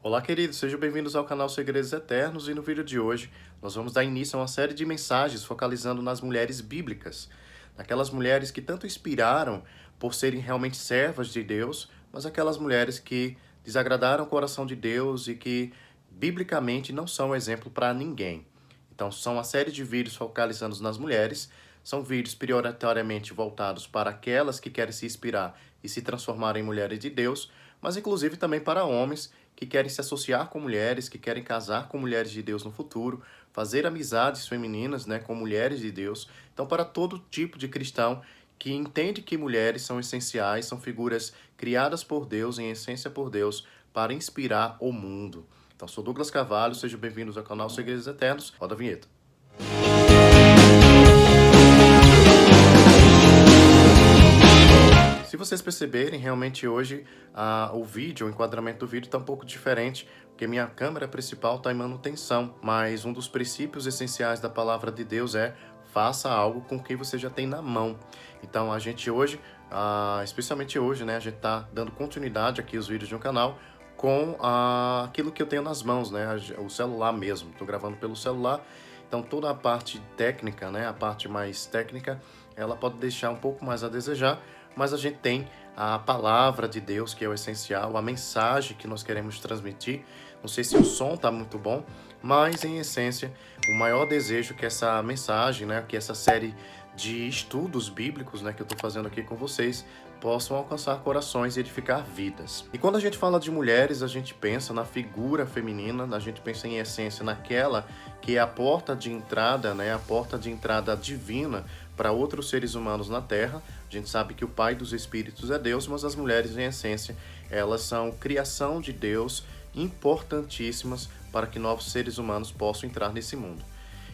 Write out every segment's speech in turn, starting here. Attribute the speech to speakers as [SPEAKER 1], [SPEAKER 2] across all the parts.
[SPEAKER 1] Olá, queridos, sejam bem-vindos ao canal Segredos Eternos e no vídeo de hoje nós vamos dar início a uma série de mensagens focalizando nas mulheres bíblicas, naquelas mulheres que tanto inspiraram por serem realmente servas de Deus, mas aquelas mulheres que desagradaram o coração de Deus e que biblicamente não são exemplo para ninguém. Então, são uma série de vídeos focalizando nas mulheres, são vídeos prioritariamente voltados para aquelas que querem se inspirar e se transformar em mulheres de Deus, mas inclusive também para homens que querem se associar com mulheres, que querem casar com mulheres de Deus no futuro, fazer amizades femininas, né, com mulheres de Deus. Então, para todo tipo de cristão que entende que mulheres são essenciais, são figuras criadas por Deus, em essência por Deus, para inspirar o mundo. Então, sou Douglas Carvalho, sejam bem-vindos ao canal Segredos Eternos. Roda a vinheta. Se vocês perceberem, realmente hoje o vídeo, o enquadramento do vídeo está um pouco diferente, porque minha câmera principal está em manutenção, mas um dos princípios essenciais da palavra de Deus é faça algo com o que você já tem na mão. Então a gente hoje, especialmente hoje, né, a gente está dando continuidade aqui aos vídeos de um canal com aquilo que eu tenho nas mãos, né, o celular mesmo. Estou gravando pelo celular, então toda a parte técnica, né, a parte mais técnica, ela pode deixar um pouco mais a desejar, mas a gente tem a palavra de Deus, que é o essencial, a mensagem que nós queremos transmitir. Não sei se o som está muito bom, mas em essência, o maior desejo que essa mensagem, né, que essa série de estudos bíblicos, né, que eu estou fazendo aqui com vocês, possam alcançar corações e edificar vidas. E quando a gente fala de mulheres, a gente pensa na figura feminina, a gente pensa em essência naquela que é a porta de entrada, né, a porta de entrada divina para outros seres humanos na Terra. A gente sabe que o Pai dos Espíritos é Deus, mas as mulheres, em essência, elas são criação de Deus, importantíssimas para que novos seres humanos possam entrar nesse mundo.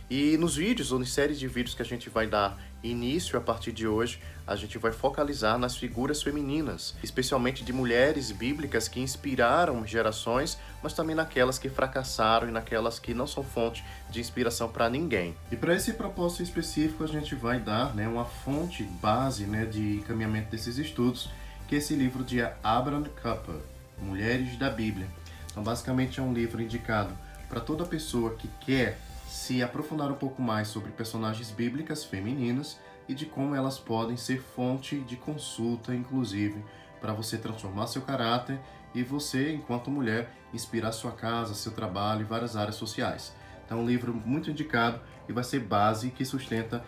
[SPEAKER 1] E nos vídeos, ou em séries de vídeos que a gente vai dar início a partir de hoje, a gente vai focalizar nas figuras femininas, especialmente de mulheres bíblicas que inspiraram gerações, mas também naquelas que fracassaram e naquelas que não são fonte de inspiração para ninguém. E para esse propósito específico, a gente vai dar, né, uma fonte base, né, de encaminhamento desses estudos, que é esse livro de Abraham Kuyper, Mulheres da Bíblia. Então, basicamente, é um livro indicado para toda pessoa que quer se aprofundar um pouco mais sobre personagens bíblicas femininas e de como elas podem ser fonte de consulta, inclusive, para você transformar seu caráter e você, enquanto mulher, inspirar sua casa, seu trabalho e várias áreas sociais. Então, é um livro muito indicado e vai ser base que sustenta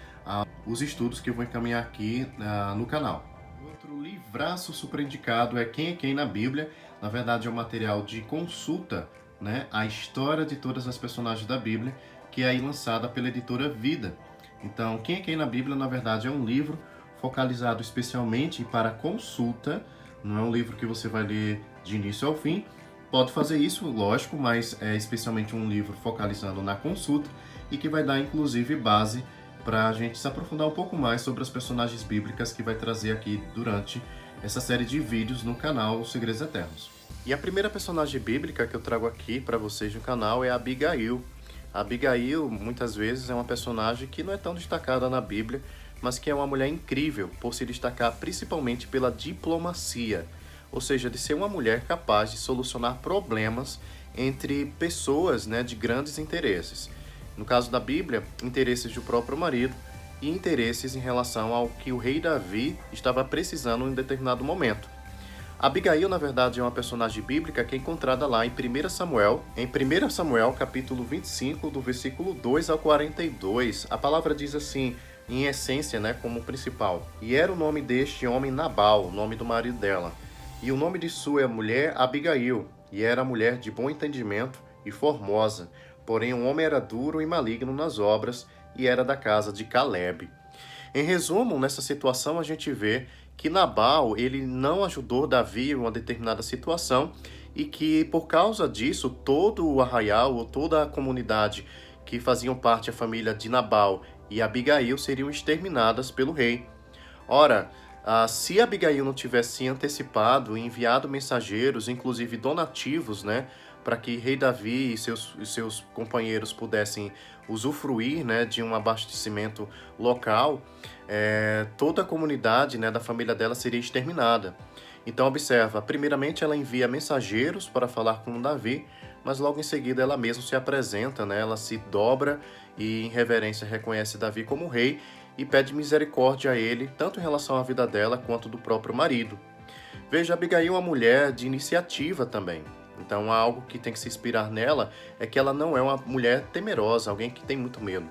[SPEAKER 1] os estudos que eu vou encaminhar aqui no canal. Outro livraço super indicado é Quem é Quem na Bíblia. Na verdade, é um material de consulta, né, a história de todas as personagens da Bíblia, que é aí lançada pela editora Vida. Então, Quem é Quem na Bíblia, na verdade, é um livro focalizado especialmente para consulta, não é um livro que você vai ler de início ao fim. Pode fazer isso, lógico, mas é especialmente um livro focalizando na consulta e que vai dar, inclusive, base para a gente se aprofundar um pouco mais sobre as personagens bíblicas que vai trazer aqui durante essa série de vídeos no canal Segredos Eternos. E a primeira personagem bíblica que eu trago aqui para vocês no canal é a Abigail. A Abigail, muitas vezes, é uma personagem que não é tão destacada na Bíblia, mas que é uma mulher incrível por se destacar principalmente pela diplomacia, ou seja, de ser uma mulher capaz de solucionar problemas entre pessoas, né, de grandes interesses. No caso da Bíblia, interesses do próprio marido e interesses em relação ao que o rei Davi estava precisando em determinado momento. Abigail, na verdade, é uma personagem bíblica que é encontrada lá em 1 Samuel, capítulo 25, do versículo 2 ao 42. A palavra diz assim, em essência, né, como principal: E era o nome deste homem Nabal, o nome do marido dela. E o nome de sua mulher Abigail, e era mulher de bom entendimento e formosa. Porém, o homem era duro e maligno nas obras, e era da casa de Calebe. Em resumo, nessa situação a gente vê que Nabal, ele não ajudou Davi em uma determinada situação e que por causa disso todo o arraial ou toda a comunidade que faziam parte da família de Nabal e Abigail seriam exterminadas pelo rei. Ora, se Abigail não tivesse antecipado e enviado mensageiros, inclusive donativos, né, para que rei Davi e seus companheiros pudessem usufruir, né, de um abastecimento local, toda a comunidade, né, da família dela seria exterminada. Então observa, primeiramente ela envia mensageiros para falar com Davi, mas logo em seguida ela mesma se apresenta, né? Ela se dobra e em reverência reconhece Davi como rei e pede misericórdia a ele, tanto em relação à vida dela quanto do próprio marido. Veja, Abigail é uma mulher de iniciativa também. Então, algo que tem que se inspirar nela é que ela não é uma mulher temerosa, alguém que tem muito medo.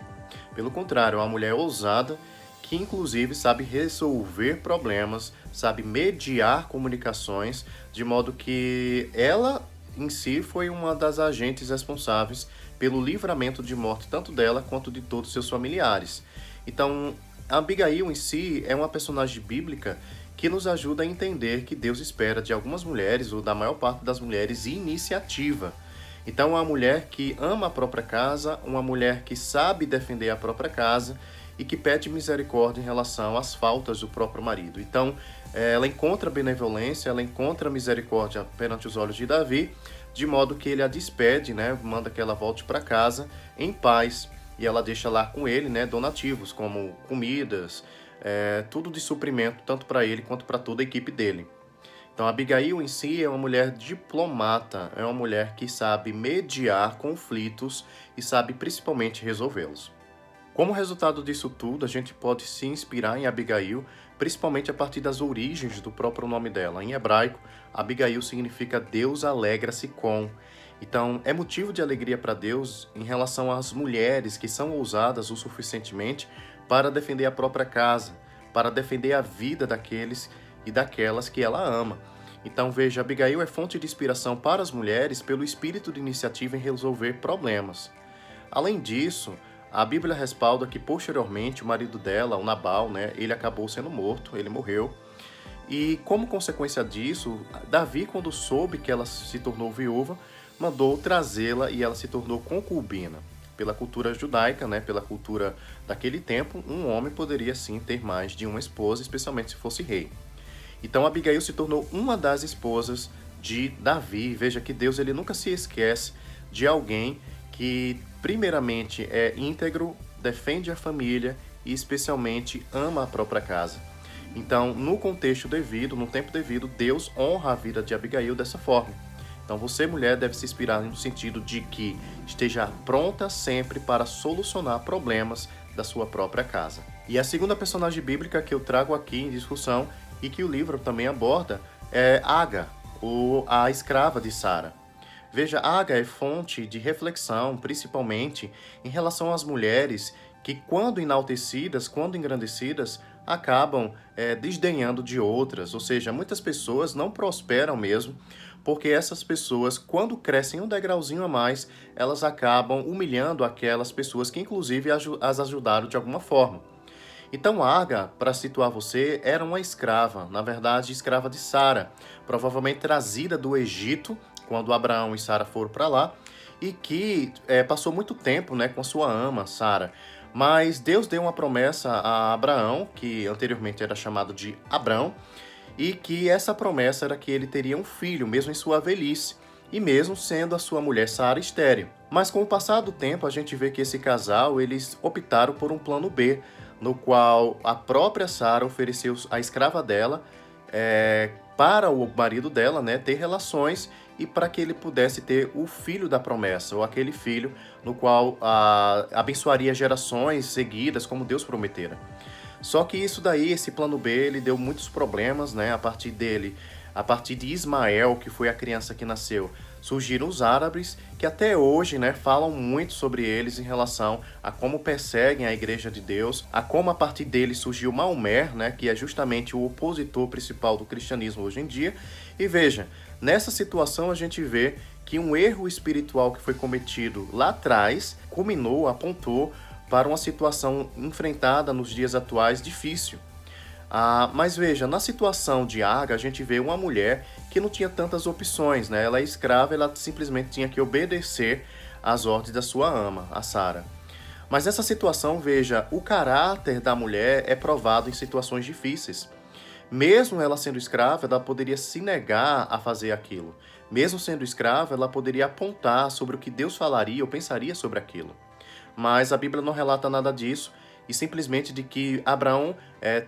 [SPEAKER 1] Pelo contrário, é uma mulher ousada que, inclusive, sabe resolver problemas, sabe mediar comunicações, de modo que ela, em si, foi uma das agentes responsáveis pelo livramento de morte tanto dela quanto de todos seus familiares. Então, a Abigail em si é uma personagem bíblica que nos ajuda a entender que Deus espera de algumas mulheres, ou da maior parte das mulheres, iniciativa. Então, uma mulher que ama a própria casa, uma mulher que sabe defender a própria casa e que pede misericórdia em relação às faltas do próprio marido. Então, ela encontra benevolência, ela encontra misericórdia perante os olhos de Davi, de modo que ele a despede, né, manda que ela volte para casa em paz, e ela deixa lá com ele, né, donativos, como comidas, tudo de suprimento, tanto para ele quanto para toda a equipe dele. Então, Abigail em si é uma mulher diplomata, é uma mulher que sabe mediar conflitos e sabe principalmente resolvê-los. Como resultado disso tudo, a gente pode se inspirar em Abigail, principalmente a partir das origens do próprio nome dela. Em hebraico, Abigail significa Deus alegra-se com. Então, é motivo de alegria para Deus em relação às mulheres que são ousadas o suficientemente para defender a própria casa, para defender a vida daqueles e daquelas que ela ama. Então, veja, Abigail é fonte de inspiração para as mulheres pelo espírito de iniciativa em resolver problemas. Além disso, a Bíblia respalda que posteriormente o marido dela, o Nabal, né, ele acabou sendo morto, ele morreu. E como consequência disso, Davi, quando soube que ela se tornou viúva, mandou trazê-la e ela se tornou concubina. Pela cultura judaica, né, pela cultura daquele tempo, um homem poderia sim ter mais de uma esposa, especialmente se fosse rei. Então Abigail se tornou uma das esposas de Davi. Veja que Deus ele nunca se esquece de alguém que primeiramente é íntegro, defende a família e especialmente ama a própria casa. Então, no contexto devido, no tempo devido, Deus honra a vida de Abigail dessa forma. Então, você, mulher, deve se inspirar no sentido de que esteja pronta sempre para solucionar problemas da sua própria casa. E a segunda personagem bíblica que eu trago aqui em discussão e que o livro também aborda é Agar, ou a escrava de Sara. Veja, Agar é fonte de reflexão, principalmente em relação às mulheres que, quando enaltecidas, quando engrandecidas, acabam desdenhando de outras. Ou seja, muitas pessoas não prosperam mesmo, porque essas pessoas, quando crescem um degrauzinho a mais, elas acabam humilhando aquelas pessoas que, inclusive, as ajudaram de alguma forma. Então, Agar, para situar você, era uma escrava, na verdade, escrava de Sara, provavelmente trazida do Egito, quando Abraão e Sara foram para lá, e que passou muito tempo, né, com a sua ama, Sara. Mas Deus deu uma promessa a Abraão, que anteriormente era chamado de Abrão, e que essa promessa era que ele teria um filho, mesmo em sua velhice, e mesmo sendo a sua mulher Sara estéril. Mas com o passar do tempo, a gente vê que esse casal, eles optaram por um plano B, no qual a própria Sara ofereceu a escrava dela para o marido dela, né, ter relações e para que ele pudesse ter o filho da promessa, ou aquele filho no qual abençoaria gerações seguidas, como Deus prometera. Só que isso daí, esse plano B, ele deu muitos problemas, né, a partir dele. A partir de Ismael, que foi a criança que nasceu, surgiram os árabes, que até hoje, né, falam muito sobre eles em relação a como perseguem a Igreja de Deus, a como a partir deles surgiu Maomé, né, que é justamente o opositor principal do cristianismo hoje em dia. E veja, nessa situação a gente vê que um erro espiritual que foi cometido lá atrás culminou, apontou para uma situação enfrentada nos dias atuais difícil. Mas veja, na situação de Agar, a gente vê uma mulher que não tinha tantas opções, né? Ela é escrava, ela simplesmente tinha que obedecer às ordens da sua ama, a Sara. Mas nessa situação, veja, o caráter da mulher é provado em situações difíceis. Mesmo ela sendo escrava, ela poderia se negar a fazer aquilo. Mesmo sendo escrava, ela poderia apontar sobre o que Deus falaria ou pensaria sobre aquilo. Mas a Bíblia não relata nada disso, e simplesmente de que Abraão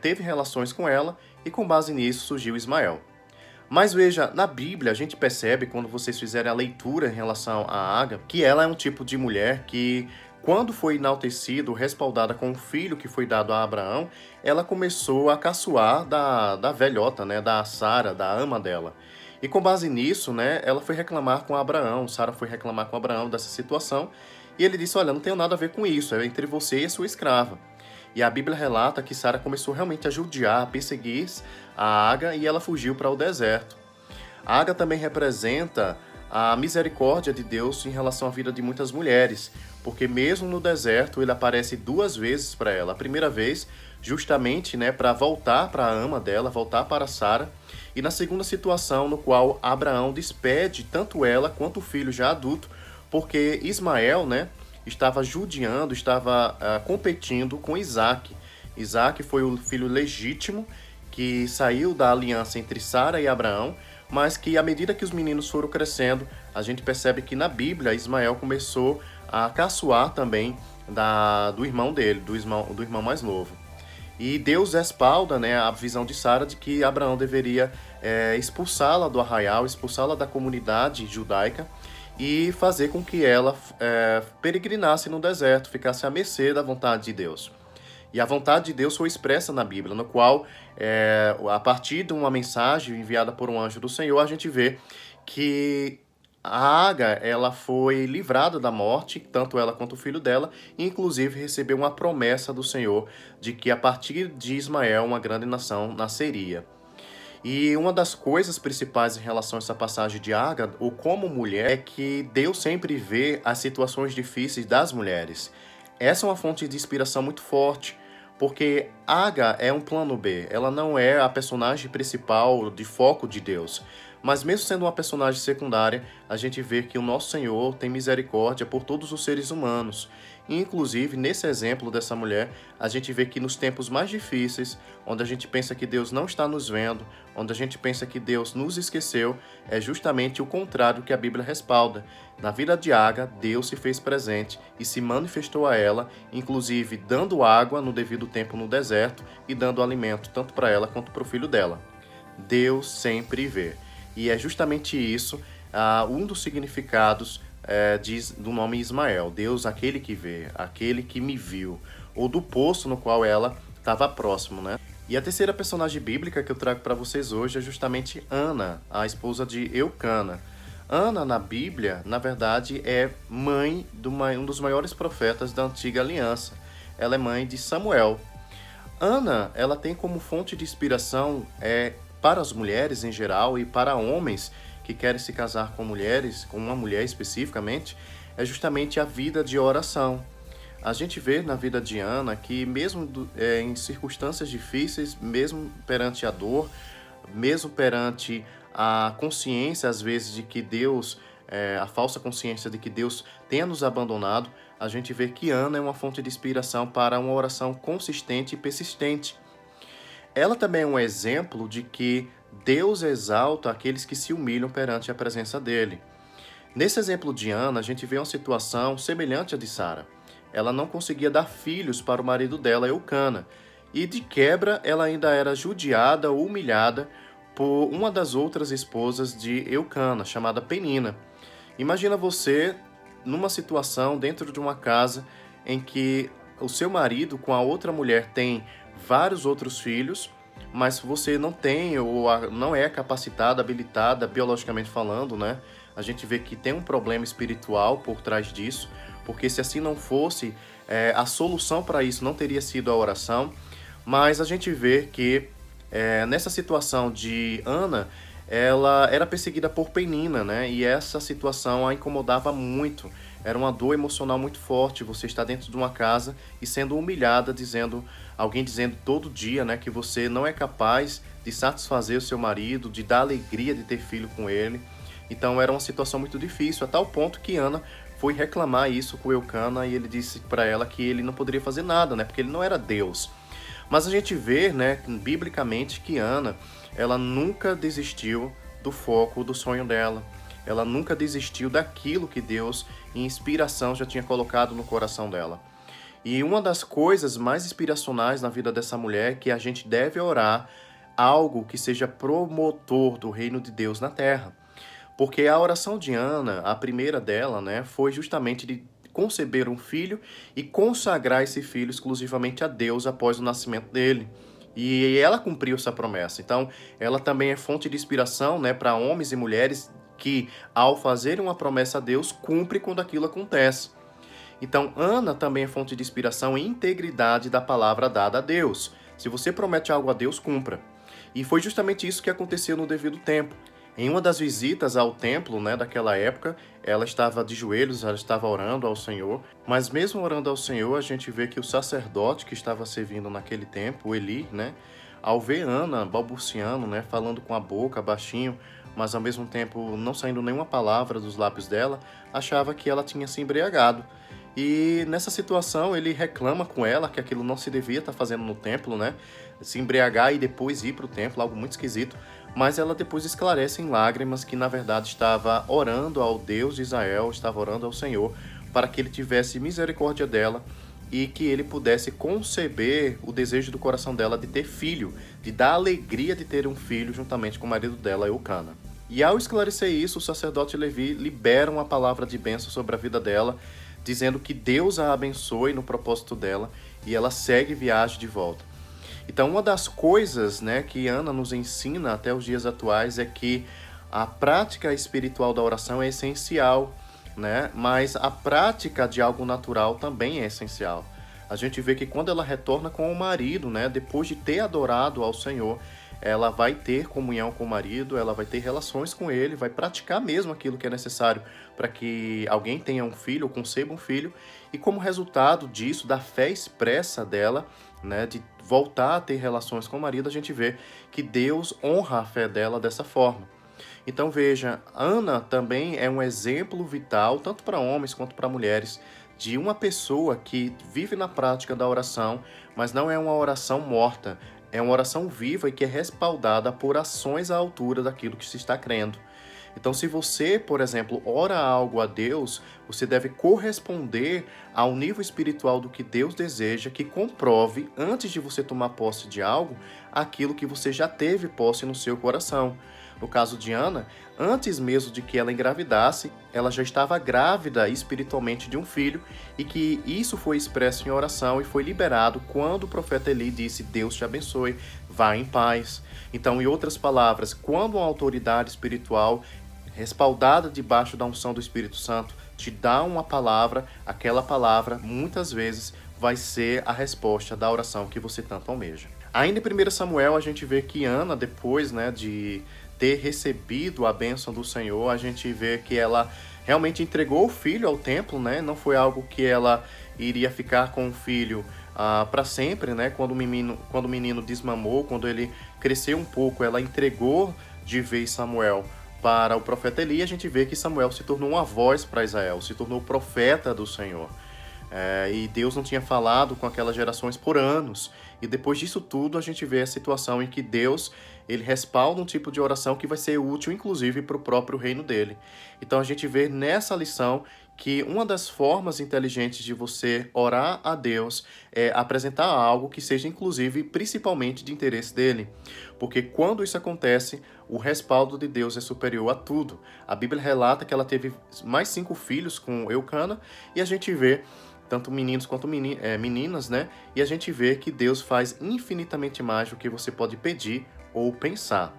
[SPEAKER 1] teve relações com ela, e com base nisso surgiu Ismael. Mas veja, na Bíblia a gente percebe, quando vocês fizerem a leitura em relação a Agar, que ela é um tipo de mulher que, quando foi enaltecido, respaldada com o filho que foi dado a Abraão, ela começou a caçoar da velhota, né, da Sara, da ama dela. E com base nisso, né, ela foi reclamar com Abraão, Sara foi reclamar com Abraão dessa situação, e ele disse, olha, não tenho nada a ver com isso, é entre você e a sua escrava. E a Bíblia relata que Sara começou realmente a judiar, a perseguir a Agar, e ela fugiu para o deserto. A Agar também representa a misericórdia de Deus em relação à vida de muitas mulheres, porque mesmo no deserto ele aparece duas vezes para ela. A primeira vez, justamente, né, para voltar para a ama dela, voltar para Sara, e na segunda situação, no qual Abraão despede tanto ela quanto o filho já adulto, porque Ismael, né, estava judiando, estava competindo com Isaac. Isaac foi o filho legítimo que saiu da aliança entre Sara e Abraão, mas que à medida que os meninos foram crescendo, a gente percebe que na Bíblia Ismael começou a caçoar também do irmão dele, do irmão mais novo. E Deus respalda, né, a visão de Sara de que Abraão deveria expulsá-la do arraial, expulsá-la da comunidade judaica e fazer com que ela peregrinasse no deserto, ficasse à mercê da vontade de Deus. E a vontade de Deus foi expressa na Bíblia, no qual, a partir de uma mensagem enviada por um anjo do Senhor, a gente vê que a Agar, ela foi livrada da morte, tanto ela quanto o filho dela, e inclusive recebeu uma promessa do Senhor de que a partir de Ismael uma grande nação nasceria. E uma das coisas principais em relação a essa passagem de Agar, ou como mulher, é que Deus sempre vê as situações difíceis das mulheres. Essa é uma fonte de inspiração muito forte, porque Agar é um plano B, ela não é a personagem principal de foco de Deus. Mas mesmo sendo uma personagem secundária, a gente vê que o nosso Senhor tem misericórdia por todos os seres humanos. E, inclusive, nesse exemplo dessa mulher, a gente vê que nos tempos mais difíceis, onde a gente pensa que Deus não está nos vendo, onde a gente pensa que Deus nos esqueceu, é justamente o contrário que a Bíblia respalda. Na vida de Agar, Deus se fez presente e se manifestou a ela, inclusive dando água no devido tempo no deserto e dando alimento tanto para ela quanto para o filho dela. Deus sempre vê. E é justamente isso, um dos significados do nome Ismael. Deus, aquele que vê, aquele que me viu, ou do poço no qual ela estava próximo, né? E a terceira personagem bíblica que eu trago para vocês hoje é justamente Ana, a esposa de Eucana. Ana, na Bíblia, na verdade, é mãe de um dos maiores profetas da Antiga Aliança. Ela é mãe de Samuel. Ana, ela tem como fonte de inspiração para as mulheres em geral e para homens que querem se casar com mulheres, com uma mulher especificamente, é justamente a vida de oração. A gente vê na vida de Ana que mesmo em circunstâncias difíceis, mesmo perante a dor, mesmo perante a consciência às vezes de que Deus, a falsa consciência de que Deus tenha nos abandonado, a gente vê que Ana é uma fonte de inspiração para uma oração consistente e persistente. Ela também é um exemplo de que Deus exalta aqueles que se humilham perante a presença dele. Nesse exemplo de Ana, a gente vê uma situação semelhante à de Sara. Ela não conseguia dar filhos para o marido dela, Eucana, e de quebra ela ainda era judiada ou humilhada por uma das outras esposas de Eucana, chamada Penina. Imagina você numa situação dentro de uma casa em que o seu marido com a outra mulher tem vários outros filhos, mas você não tem ou não é capacitada, habilitada, biologicamente falando, né? A gente vê que tem um problema espiritual por trás disso, porque se assim não fosse, a solução para isso não teria sido a oração. Mas a gente vê que nessa situação de Ana, ela era perseguida por Penina, né? E essa situação a incomodava muito. Era uma dor emocional muito forte. Você está dentro de uma casa e sendo humilhada, alguém dizendo todo dia, né, que você não é capaz de satisfazer o seu marido, de dar alegria de ter filho com ele. Então era uma situação muito difícil, a tal ponto que Ana foi reclamar isso com Eucana e ele disse para ela que ele não poderia fazer nada, né, porque ele não era Deus. Mas a gente vê, né, biblicamente, que Ana, ela nunca desistiu do foco do sonho dela. Ela nunca desistiu daquilo que Deus, em inspiração, já tinha colocado no coração dela. E uma das coisas mais inspiracionais na vida dessa mulher que a gente deve orar algo que seja promotor do reino de Deus na terra. Porque a oração de Ana, a primeira dela, né, foi justamente de conceber um filho e consagrar esse filho exclusivamente a Deus após o nascimento dele. E ela cumpriu essa promessa. Então, ela também é fonte de inspiração, né, para homens e mulheres que, ao fazerem uma promessa a Deus, cumpre quando aquilo acontece. Então, Ana também é fonte de inspiração e integridade da palavra dada a Deus. Se você promete algo a Deus, cumpra. E foi justamente isso que aconteceu no devido tempo. Em uma das visitas ao templo, né, daquela época, ela estava de joelhos, ela estava orando ao Senhor. Mas mesmo orando ao Senhor, a gente vê que o sacerdote que estava servindo naquele tempo, o Eli, né, ao ver Ana balbuciando, né, falando com a boca baixinho, mas ao mesmo tempo não saindo nenhuma palavra dos lábios dela, achava que ela tinha se embriagado. E nessa situação ele reclama com ela que aquilo não se devia estar fazendo no templo, né? Se embriagar e depois ir para o templo, algo muito esquisito. Mas ela depois esclarece em lágrimas que na verdade estava orando ao Deus de Israel, estava orando ao Senhor, para que ele tivesse misericórdia dela e que ele pudesse conceber o desejo do coração dela de ter filho, de dar alegria de ter um filho juntamente com o marido dela, Eucana. E ao esclarecer isso, o sacerdote Levi libera uma palavra de bênção sobre a vida dela, dizendo que Deus a abençoe no propósito dela e ela segue viagem de volta. Então, uma das coisas, né, que Ana nos ensina até os dias atuais é que a prática espiritual da oração é essencial, né? Mas a prática de algo natural também é essencial. A gente vê que quando ela retorna com o marido, né, depois de ter adorado ao Senhor, ela vai ter comunhão com o marido, ela vai ter relações com ele, vai praticar mesmo aquilo que é necessário para que alguém tenha um filho ou conceba um filho. E como resultado disso, da fé expressa dela, né, de voltar a ter relações com o marido, a gente vê que Deus honra a fé dela dessa forma. Então veja, Ana também é um exemplo vital, tanto para homens quanto para mulheres, de uma pessoa que vive na prática da oração, mas não é uma oração morta, é uma oração viva e que é respaldada por ações à altura daquilo que se está crendo. Então, se você, por exemplo, ora algo a Deus, você deve corresponder ao nível espiritual do que Deus deseja, que comprove, antes de você tomar posse de algo, aquilo que você já teve posse no seu coração. No caso de Ana, antes mesmo de que ela engravidasse, ela já estava grávida espiritualmente de um filho e que isso foi expresso em oração e foi liberado quando o profeta Eli disse: Deus te abençoe, vá em paz. Então, em outras palavras, quando uma autoridade espiritual respaldada debaixo da unção do Espírito Santo te dá uma palavra, aquela palavra muitas vezes vai ser a resposta da oração que você tanto almeja. Ainda em 1 Samuel a gente vê que Ana, depois, né, de ter recebido a bênção do Senhor, a gente vê que ela realmente entregou o filho ao templo, né? Não foi algo que ela iria ficar com o filho para sempre, né? Quando o menino desmamou, quando ele cresceu um pouco, ela entregou de vez Samuel para o profeta Eli. A gente vê que Samuel se tornou uma voz para Israel, se tornou profeta do Senhor. E Deus não tinha falado com aquelas gerações por anos. E depois disso tudo, a gente vê a situação em que Deus ele respalda um tipo de oração que vai ser útil, inclusive, para o próprio reino dele. Então, a gente vê nessa lição que uma das formas inteligentes de você orar a Deus é apresentar algo que seja, inclusive, principalmente de interesse dele. Porque quando isso acontece, o respaldo de Deus é superior a tudo. A Bíblia relata que ela teve mais 5 filhos com Eucana, e a gente vê tanto meninos quanto meninas, né? E a gente vê que Deus faz infinitamente mais do que você pode pedir ou pensar.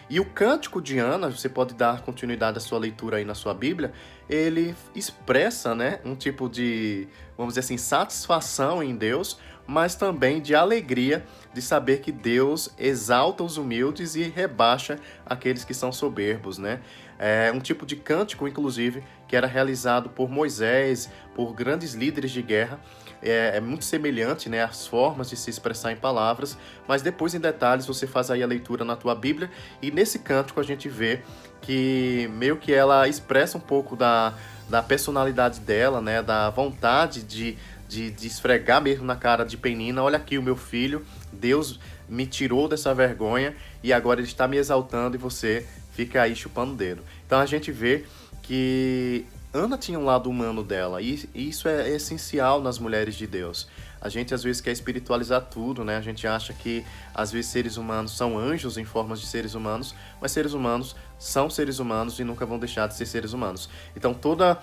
[SPEAKER 1] E o Cântico de Ana, você pode dar continuidade à sua leitura aí na sua Bíblia, ele expressa, né, um tipo de, vamos dizer assim, satisfação em Deus, mas também de alegria de saber que Deus exalta os humildes e rebaixa aqueles que são soberbos, né? É um tipo de cântico, inclusive, que era realizado por Moisés, por grandes líderes de guerra. É muito semelhante, né, às formas de se expressar em palavras, mas depois em detalhes você faz aí a leitura na tua Bíblia, e nesse cântico a gente vê que meio que ela expressa um pouco da personalidade dela, né, da vontade de esfregar mesmo na cara de Penina: olha aqui o meu filho, Deus me tirou dessa vergonha e agora ele está me exaltando e você fica aí chupando o dedo. Então a gente vê que Ana tinha um lado humano dela, e isso é essencial nas mulheres de Deus. A gente às vezes quer espiritualizar tudo, né? A gente acha que às vezes seres humanos são anjos em formas de seres humanos, mas seres humanos são seres humanos e nunca vão deixar de ser seres humanos. Então toda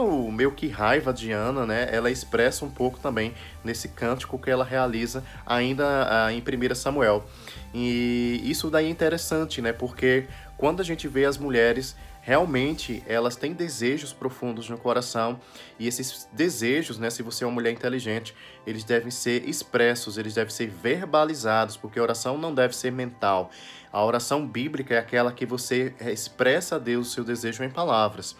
[SPEAKER 1] o meio que raiva de Ana, né? Ela expressa um pouco também nesse cântico que ela realiza ainda em 1 Samuel. E isso daí é interessante, né? Porque quando a gente vê as mulheres realmente elas têm desejos profundos no coração e esses desejos, né, se você é uma mulher inteligente, eles devem ser expressos, eles devem ser verbalizados, porque a oração não deve ser mental. A oração bíblica é aquela que você expressa a Deus o seu desejo em palavras.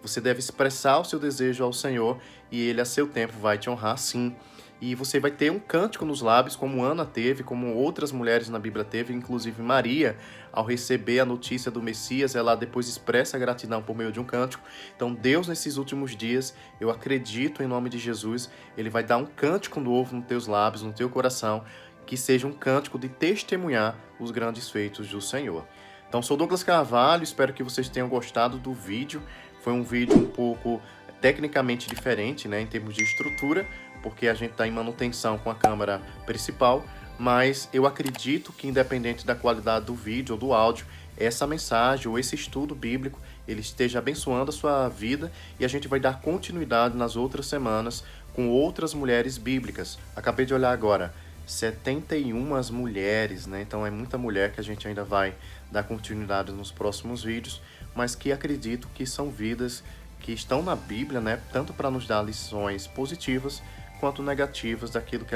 [SPEAKER 1] Você deve expressar o seu desejo ao Senhor e Ele a seu tempo vai te honrar sim. E você vai ter um cântico nos lábios, como Ana teve, como outras mulheres na Bíblia teve, inclusive Maria, ao receber a notícia do Messias, ela depois expressa a gratidão por meio de um cântico. Então Deus, nesses últimos dias, eu acredito em nome de Jesus, Ele vai dar um cântico novo nos teus lábios, no teu coração, que seja um cântico de testemunhar os grandes feitos do Senhor. Então sou Douglas Carvalho, espero que vocês tenham gostado do vídeo. Foi um vídeo um pouco tecnicamente diferente, né, em termos de estrutura, porque a gente está em manutenção com a câmera principal, mas eu acredito que independente da qualidade do vídeo ou do áudio, essa mensagem ou esse estudo bíblico, ele esteja abençoando a sua vida e a gente vai dar continuidade nas outras semanas com outras mulheres bíblicas. Acabei de olhar agora, 71 mulheres, né? Então é muita mulher que a gente ainda vai dar continuidade nos próximos vídeos, mas que acredito que são vidas que estão na Bíblia, né? Tanto para nos dar lições positivas quanto negativas daquilo que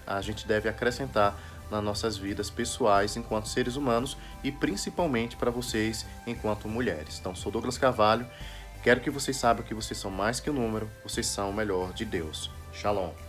[SPEAKER 1] a gente deve acrescentar nas nossas vidas pessoais enquanto seres humanos e principalmente para vocês enquanto mulheres. Então, sou Douglas Carvalho, quero que vocês saibam que vocês são mais que um número, vocês são o melhor de Deus. Shalom!